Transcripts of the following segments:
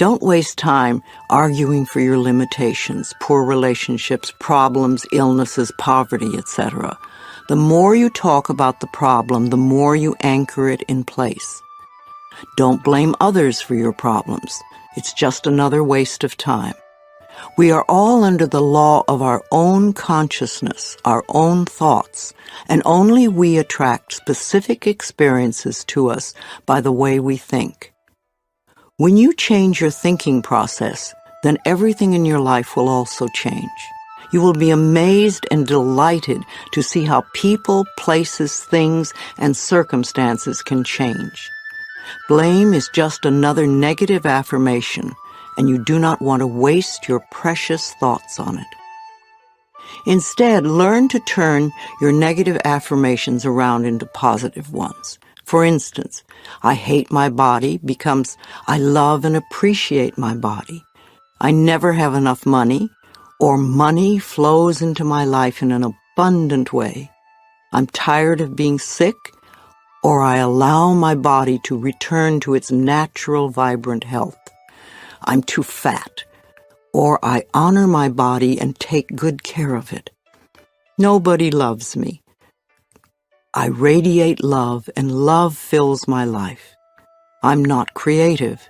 Don't waste time arguing for your limitations, poor relationships, problems, illnesses, poverty, etc. The more you talk about the problem, the more you anchor it in place. Don't blame others for your problems. It's just another waste of time. We are all under the law of our own consciousness, our own thoughts, and only we attract specific experiences to us by the way we think. When you change your thinking process, then everything in your life will also change. You will be amazed and delighted to see how people, places, things, and circumstances can change. Blame is just another negative affirmation, and you do not want to waste your precious thoughts on it. Instead, learn to turn your negative affirmations around into positive ones. For instance, I hate my body becomes I love and appreciate my body. I never have enough money, or money flows into my life in an abundant way. I'm tired of being sick, or I allow my body to return to its natural, vibrant health. I'm too fat, or I honor my body and take good care of it. Nobody loves me. I radiate love, and love fills my life. I'm not creative.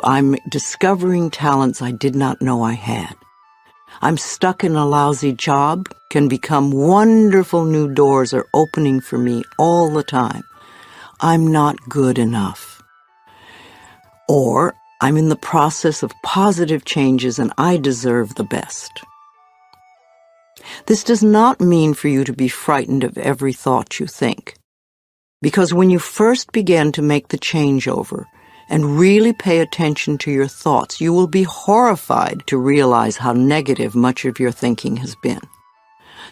I'm discovering talents I did not know I had. I'm stuck in a lousy job, can become wonderful new doors are opening for me all the time. I'm not good enough. Or I'm in the process of positive changes and I deserve the best. This does not mean for you to be frightened of every thought you think, because when you first begin to make the changeover and really pay attention to your thoughts, you will be horrified to realize how negative much of your thinking has been.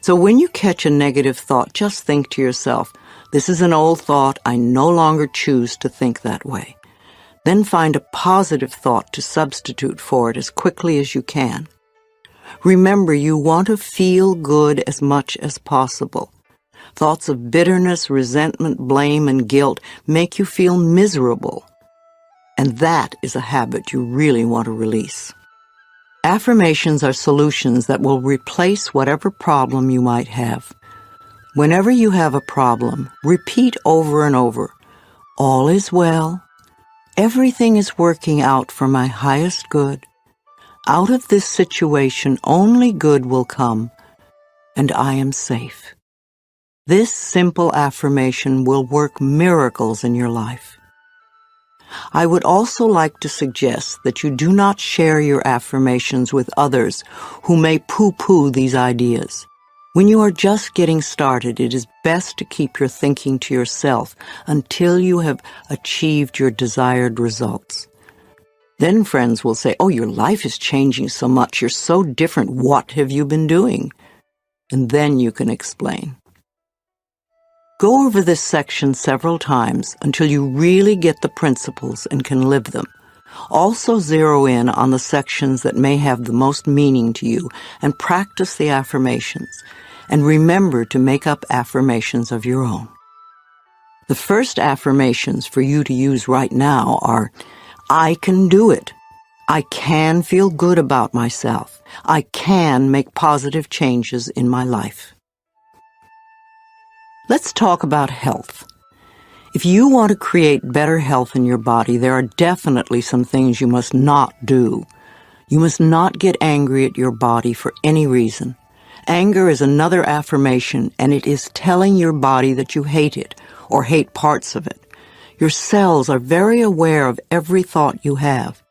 So when you catch a negative thought, just think to yourself, this is an old thought, I no longer choose to think that way. Then find a positive thought to substitute for it as quickly as you can. Remember, you want to feel good as much as possible. Thoughts of bitterness, resentment, blame, and guilt make you feel miserable. And that is a habit you really want to release. Affirmations are solutions that will replace whatever problem you might have. Whenever you have a problem, repeat over and over, all is well, everything is working out for my highest good. Out of this situation, only good will come, and I am safe. This simple affirmation will work miracles in your life. I would also like to suggest that you do not share your affirmations with others who may poo-poo these ideas. When you are just getting started, it is best to keep your thinking to yourself until you have achieved your desired results. Then friends will say, oh, your life is changing so much, you're so different, what have you been doing? And then you can explain. Go over this section several times until you really get the principles and can live them. Also zero in on the sections that may have the most meaning to you and practice the affirmations. And remember to make up affirmations of your own. The first affirmations for you to use right now are, I can do it. I can feel good about myself. I can make positive changes in my life. Let's talk about health. If you want to create better health in your body, there are definitely some things you must not do. You must not get angry at your body for any reason. Anger is another affirmation, and it is telling your body that you hate it or hate parts of it. Your cells are very aware of every thought you have.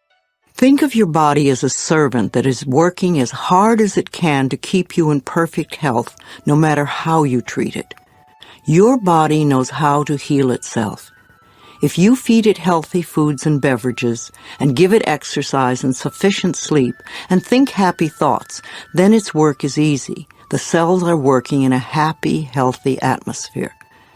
Think of your body as a servant that is working as hard as it can to keep you in perfect health, no matter how you treat it. Your body knows how to heal itself. If you feed it healthy foods and beverages, and give it exercise and sufficient sleep, and think happy thoughts, then its work is easy. The cells are working in a happy, healthy atmosphere.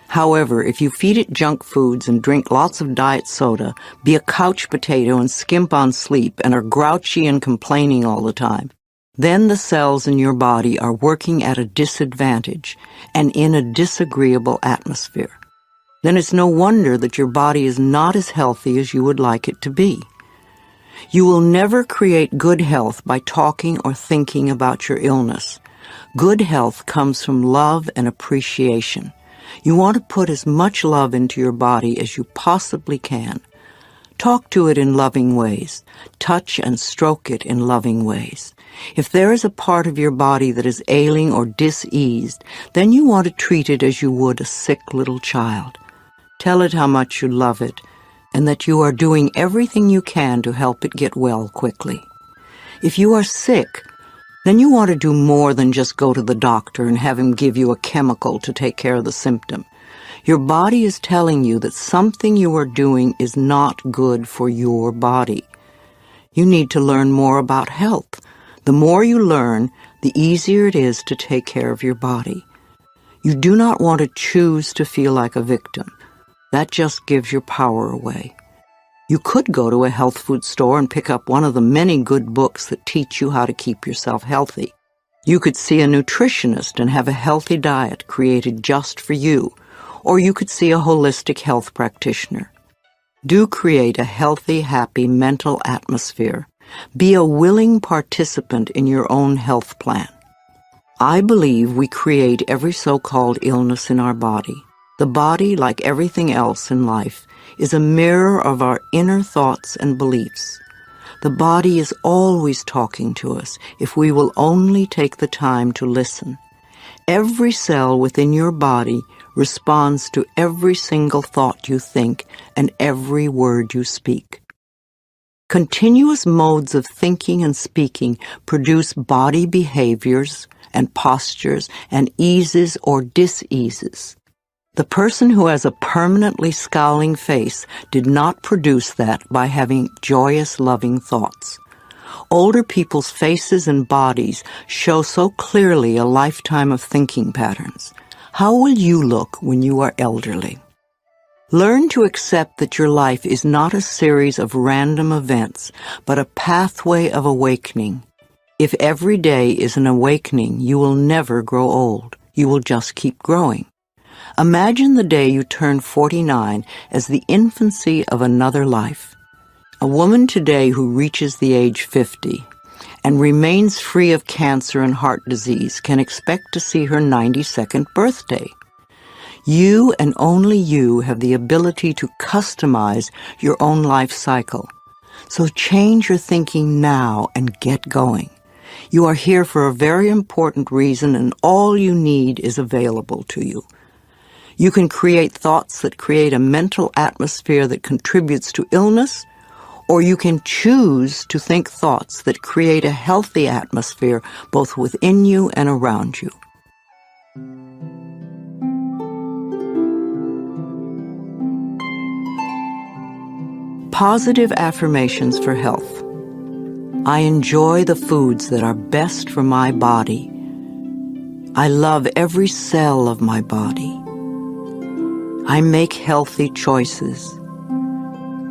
However, if you feed it junk foods and drink lots of diet soda, be a couch potato and skimp on sleep, and are grouchy and complaining all the time, then the cells in your body are working at a disadvantage and in a disagreeable atmosphere. Then it's no wonder that your body is not as healthy as you would like it to be. You will never create good health by talking or thinking about your illness. Good health comes from love and appreciation. You want to put as much love into your body as you possibly can. Talk to it in loving ways. Touch and stroke it in loving ways. If there is a part of your body that is ailing or diseased, then you want to treat it as you would a sick little child. Tell it how much you love it and that you are doing everything you can to help it get well quickly. If you are sick, then you want to do more than just go to the doctor and have him give you a chemical to take care of the symptom. Your body is telling you that something you are doing is not good for your body. You need to learn more about health. The more you learn, the easier it is to take care of your body. You do not want to choose to feel like a victim. That just gives your power away. You could go to a health food store and pick up one of the many good books that teach you how to keep yourself healthy. You could see a nutritionist and have a healthy diet created just for you, or you could see a holistic health practitioner. Do create a healthy, happy mental atmosphere. Be a willing participant in your own health plan. I believe we create every so-called illness in our body. The body, like everything else in life, is a mirror of our inner thoughts and beliefs. The body is always talking to us if we will only take the time to listen. Every cell within your body responds to every single thought you think and every word you speak. Continuous modes of thinking and speaking produce body behaviors and postures and eases or diseases. The person who has a permanently scowling face did not produce that by having joyous, loving thoughts. Older people's faces and bodies show so clearly a lifetime of thinking patterns. How will you look when you are elderly? Learn to accept that your life is not a series of random events, but a pathway of awakening. If every day is an awakening, you will never grow old. You will just keep growing. Imagine the day you turn 49 as the infancy of another life. A woman today who reaches the age 50 and remains free of cancer and heart disease can expect to see her 92nd birthday. You and only you have the ability to customize your own life cycle. So change your thinking now and get going. You are here for a very important reason, and all you need is available to you. You can create thoughts that create a mental atmosphere that contributes to illness, or you can choose to think thoughts that create a healthy atmosphere both within you and around you. Positive affirmations for health. I enjoy the foods that are best for my body. I love every cell of my body. I make healthy choices.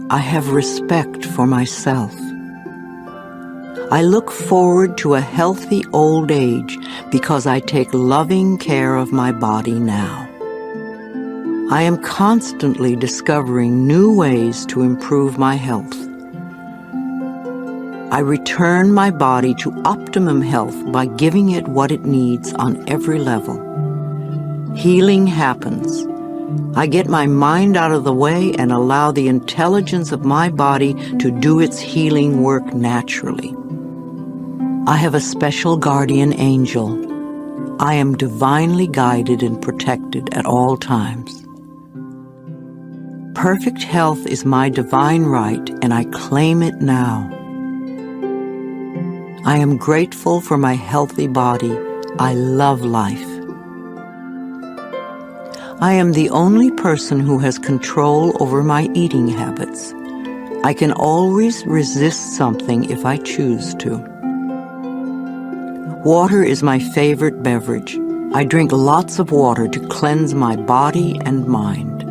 I have respect for myself. I look forward to a healthy old age because I take loving care of my body now. I am constantly discovering new ways to improve my health. I return my body to optimum health by giving it what it needs on every level. Healing happens. I get my mind out of the way and allow the intelligence of my body to do its healing work naturally. I have a special guardian angel. I am divinely guided and protected at all times. Perfect health is my divine right, and I claim it now. I am grateful for my healthy body. I love life. I am the only person who has control over my eating habits. I can always resist something if I choose to. Water is my favorite beverage. I drink lots of water to cleanse my body and mind.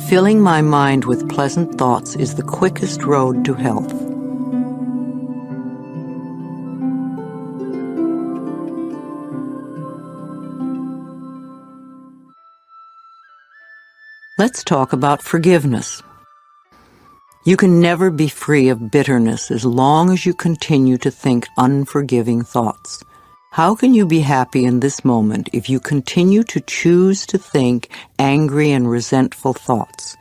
Filling my mind with pleasant thoughts is the quickest road to health. Let's talk about forgiveness. You can never be free of bitterness as long as you continue to think unforgiving thoughts. How can you be happy in this moment if you continue to choose to think angry and resentful thoughts?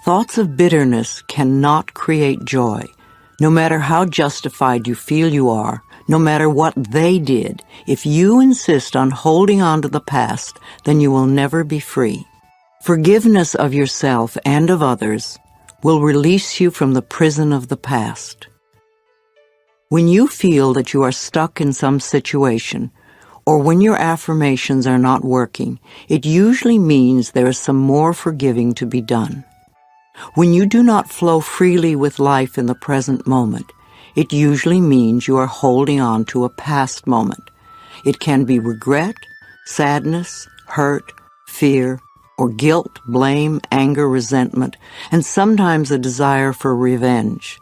Thoughts of bitterness cannot create joy. No matter how justified you feel you are, no matter what they did, if you insist on holding on to the past, then you will never be free. Forgiveness of yourself and of others will release you from the prison of the past. When you feel that you are stuck in some situation, or when your affirmations are not working, it usually means there is some more forgiving to be done. When you do not flow freely with life in the present moment, it usually means you are holding on to a past moment. It can be regret, sadness, hurt, fear, or guilt, blame, anger, resentment, and sometimes a desire for revenge.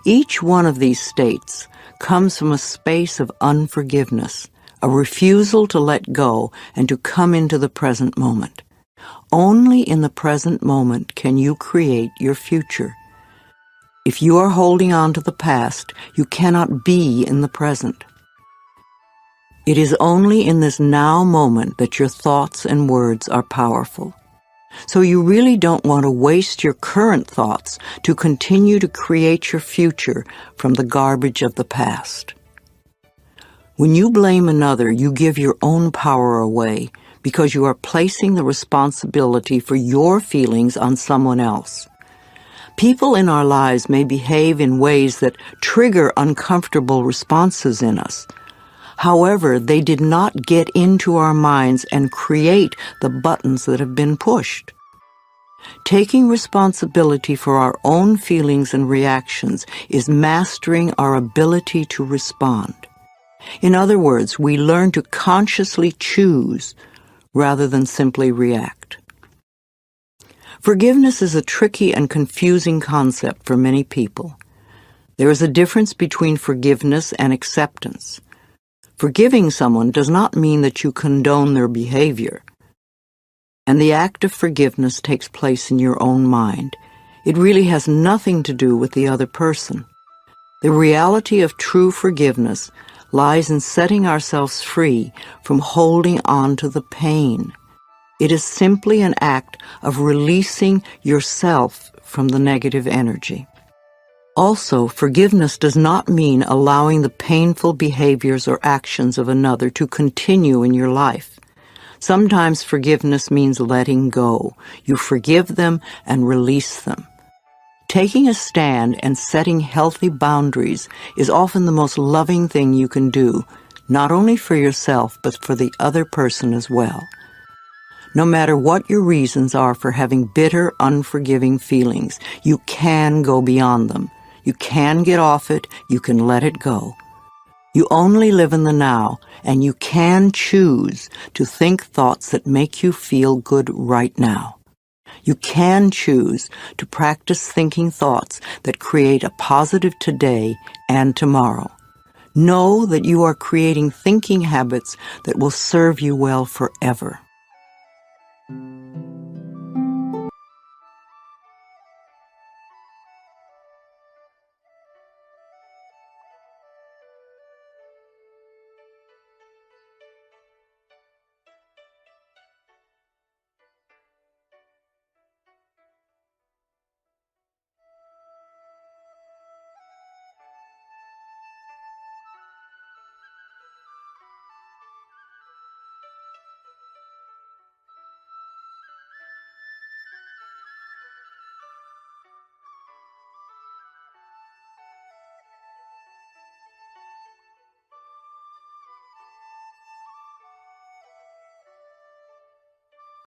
Each one of these states comes from a space of unforgiveness, a refusal to let go and to come into the present moment. Only in the present moment can you create your future. If you are holding on to the past, you cannot be in the present. It is only in this now moment that your thoughts and words are powerful. So you really don't want to waste your current thoughts to continue to create your future from the garbage of the past. When you blame another, you give your own power away because you are placing the responsibility for your feelings on someone else. People in our lives may behave in ways that trigger uncomfortable responses in us. However, they did not get into our minds and create the buttons that have been pushed. Taking responsibility for our own feelings and reactions is mastering our ability to respond. In other words, we learn to consciously choose rather than simply react. Forgiveness is a tricky and confusing concept for many people. There is a difference between forgiveness and acceptance. Forgiving someone does not mean that you condone their behavior. And the act of forgiveness takes place in your own mind. It really has nothing to do with the other person. The reality of true forgiveness lies in setting ourselves free from holding on to the pain. It is simply an act of releasing yourself from the negative energy. Also, forgiveness does not mean allowing the painful behaviors or actions of another to continue in your life. Sometimes forgiveness means letting go. You forgive them and release them. Taking a stand and setting healthy boundaries is often the most loving thing you can do, not only for yourself, but for the other person as well. No matter what your reasons are for having bitter, unforgiving feelings, you can go beyond them. You can get off it, you can let it go. You only live in the now, and you can choose to think thoughts that make you feel good right now. You can choose to practice thinking thoughts that create a positive today and tomorrow. Know that you are creating thinking habits that will serve you well forever.